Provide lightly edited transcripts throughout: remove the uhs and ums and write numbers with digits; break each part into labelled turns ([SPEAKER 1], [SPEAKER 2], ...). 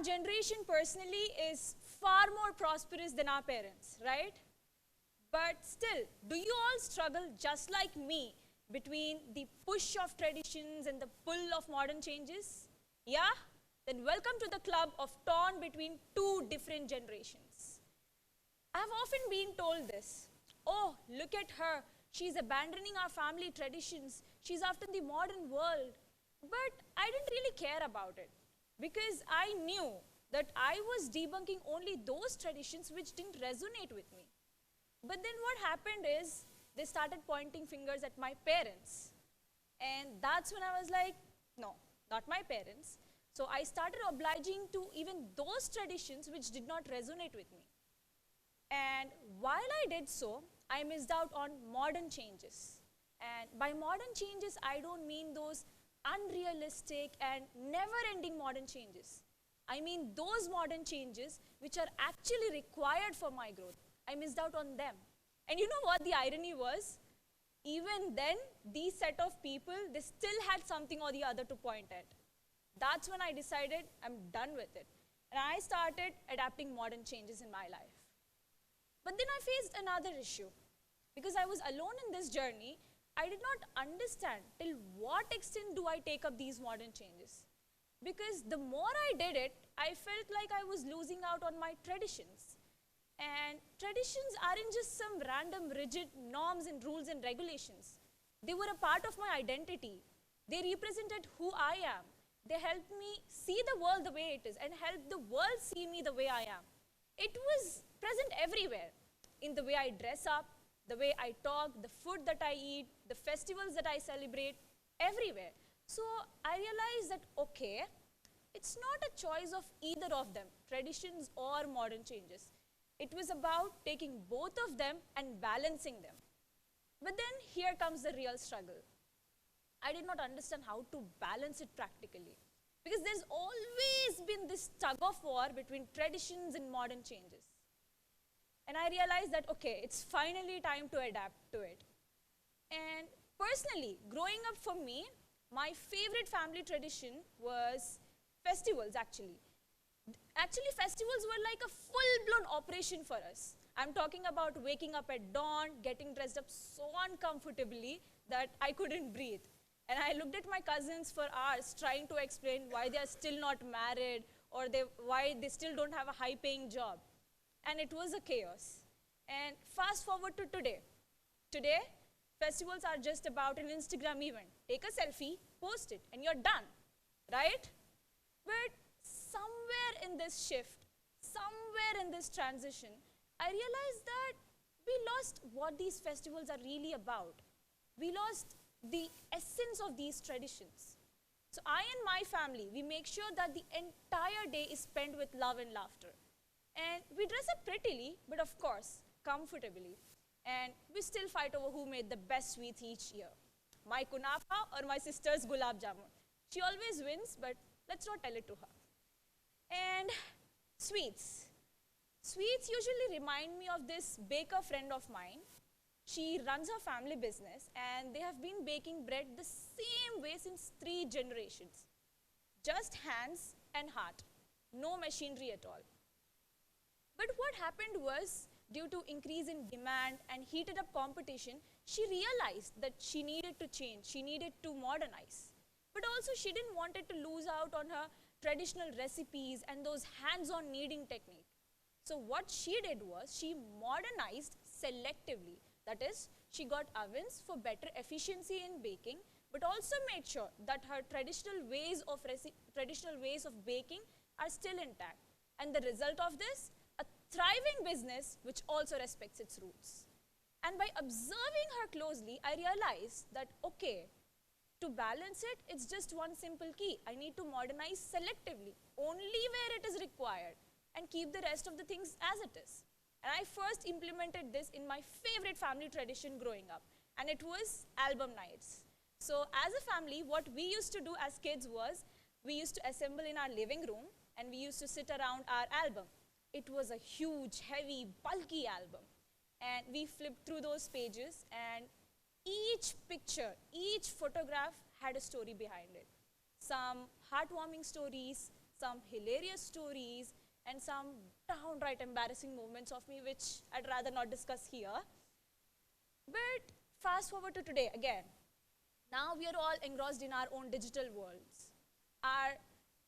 [SPEAKER 1] generation personally is far more prosperous than our parents, right? But still, do you all struggle just like me between the push of traditions and the pull of modern changes? Yeah? Then welcome to the club of torn between two different generations. I've often been told this. Oh, look at her. She's abandoning our family traditions. She's after the modern world. But I didn't really care about it because I knew that I was debunking only those traditions which didn't resonate with me. But then what happened is they started pointing fingers at my parents. And that's when I was like, no, not my parents. So I started obliging to even those traditions which did not resonate with me. And while I did so, I missed out on modern changes. And by modern changes, I don't mean those unrealistic and never-ending modern changes. I mean those modern changes which are actually required for my growth. I missed out on them. And you know what the irony was? Even then, these set of people, they still had something or the other to point at. That's when I decided I'm done with it. And I started adapting modern changes in my life. But then I faced another issue. Because I was alone in this journey, I did not understand till what extent do I take up these modern changes. Because the more I did it, I felt like I was losing out on my traditions. And traditions aren't just some random rigid norms and rules and regulations. They were a part of my identity. They represented who I am. They helped me see the world the way it is and helped the world see me the way I am. It was present everywhere, in the way I dress up, the way I talk, the food that I eat, the festivals that I celebrate, everywhere. So I realized that, okay, it's not a choice of either of them, traditions or modern changes. It was about taking both of them and balancing them. But then here comes the real struggle. I did not understand how to balance it practically. Because there's always been this tug of war between traditions and modern changes. And I realized that, okay, it's finally time to adapt to it. And personally, growing up for me, my favorite family tradition was festivals, actually. Actually, festivals were like a full-blown operation for us. I'm talking about waking up at dawn, getting dressed up so uncomfortably that I couldn't breathe. And I looked at my cousins for hours trying to explain why they are still not married or why they still don't have a high-paying job. And it was a chaos. And fast forward to today. Today, festivals are just about an Instagram event. Take a selfie, post it, and you're done, right? But somewhere in this shift, somewhere in this transition, I realized that we lost what these festivals are really about. We lost the essence of these traditions. So I and my family, we make sure that the entire day is spent with love and laughter. And we dress up prettily, but of course, comfortably. And we still fight over who made the best sweets each year. My kunafa or my sister's gulab jamun. She always wins, but let's not tell it to her. And sweets. Sweets usually remind me of this baker friend of mine. She runs her family business, and they have been baking bread the same way since 3 generations. Just hands and heart. No machinery at all. But what happened was, due to increase in demand and heated up competition, she realized that she needed to change, she needed to modernize. But also she didn't want it to lose out on her traditional recipes and those hands-on kneading technique. So what she did was, she modernized selectively. That is, she got ovens for better efficiency in baking, but also made sure that her traditional ways of baking are still intact. And the result of this, a thriving business which also respects its roots. And by observing her closely, I realized that, okay, to balance it, it's just one simple key. I need to modernize selectively, only where it is required, and keep the rest of the things as it is. And I first implemented this in my favorite family tradition growing up, and it was album nights. So as a family, what we used to do as kids was, we used to assemble in our living room, and we used to sit around our album. It was a huge, heavy, bulky album. And we flipped through those pages, and each picture, each photograph had a story behind it. Some heartwarming stories, some hilarious stories, and some downright embarrassing moments of me which I'd rather not discuss here. But fast forward to today again. Now we are all engrossed in our own digital worlds. Our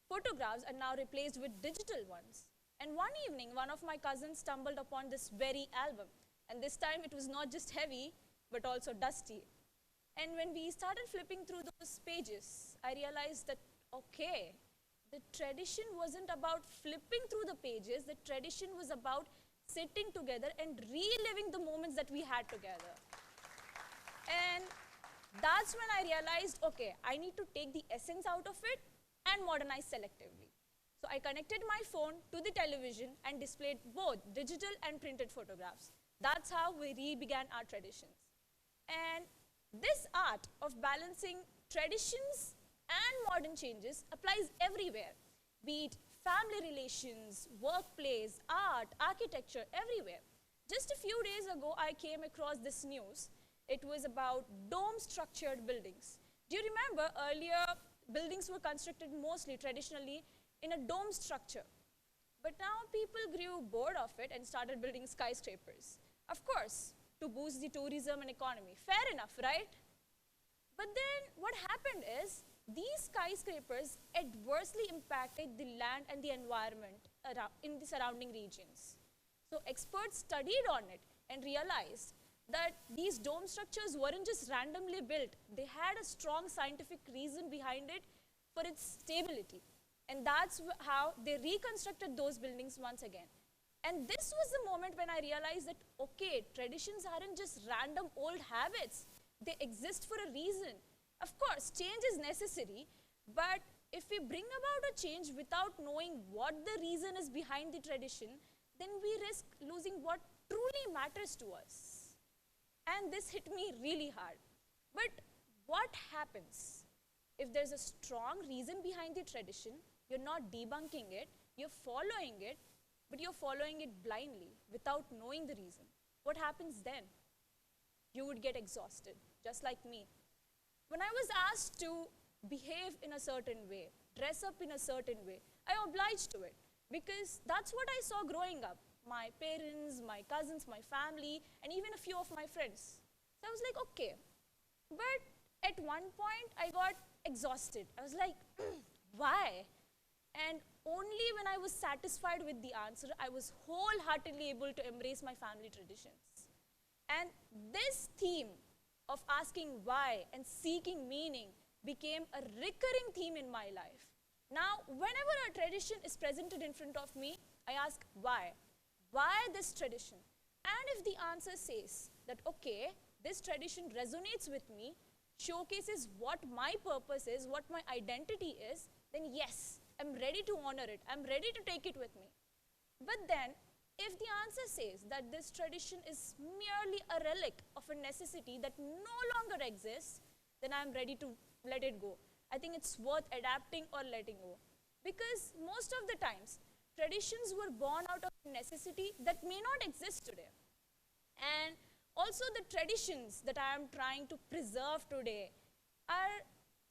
[SPEAKER 1] photographs are now replaced with digital ones. And one evening, one of my cousins stumbled upon this very album. And this time it was not just heavy, but also dusty. And when we started flipping through those pages, I realized that, okay, the tradition wasn't about flipping through the pages, the tradition was about sitting together and reliving the moments that we had together. And that's when I realized, okay, I need to take the essence out of it and modernize selectively. So I connected my phone to the television and displayed both digital and printed photographs. That's how we re-began our traditions. And this art of balancing traditions and modern changes applies everywhere, be it family relations, workplace, art, architecture, everywhere. Just a few days ago, I came across this news. It was about dome-structured buildings. Do you remember earlier, buildings were constructed mostly traditionally in a dome structure. But now people grew bored of it and started building skyscrapers. Of course, to boost the tourism and economy. Fair enough, right? But then what happened is, these skyscrapers adversely impacted the land and the environment in the surrounding regions. So experts studied on it and realized that these dome structures weren't just randomly built. They had a strong scientific reason behind it for its stability. And that's how they reconstructed those buildings once again. And this was the moment when I realized that, okay, traditions aren't just random old habits. They exist for a reason. Of course, change is necessary, but if we bring about a change without knowing what the reason is behind the tradition, then we risk losing what truly matters to us. And this hit me really hard. But what happens if there's a strong reason behind the tradition? You're not debunking it, you're following it, but you're following it blindly without knowing the reason. What happens then? You would get exhausted, just like me. When I was asked to behave in a certain way, dress up in a certain way, I obliged to it because that's what I saw growing up. My parents, my cousins, my family, and even a few of my friends. So I was like, okay. But at one point, I got exhausted. I was like, why? And only when I was satisfied with the answer, I was wholeheartedly able to embrace my family traditions. And this theme of asking why and seeking meaning became a recurring theme in my life. Now, whenever a tradition is presented in front of me, I ask why? Why this tradition? And if the answer says that, okay, this tradition resonates with me, showcases what my purpose is, what my identity is, then yes, I'm ready to honor it. I'm ready to take it with me. But then, if the answer says that this tradition is merely a relic of a necessity that no longer exists, then I'm ready to let it go. I think it's worth adapting or letting go. Because most of the times, traditions were born out of necessity that may not exist today. And also the traditions that I am trying to preserve today are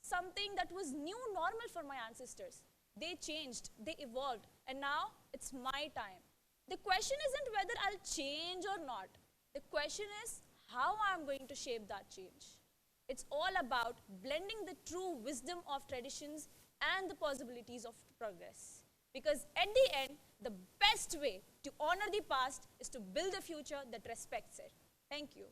[SPEAKER 1] something that was new normal for my ancestors. They changed, they evolved, and now it's my time. The question isn't whether I'll change or not. The question is how I'm going to shape that change. It's all about blending the true wisdom of traditions and the possibilities of progress. Because at the end, the best way to honor the past is to build a future that respects it. Thank you.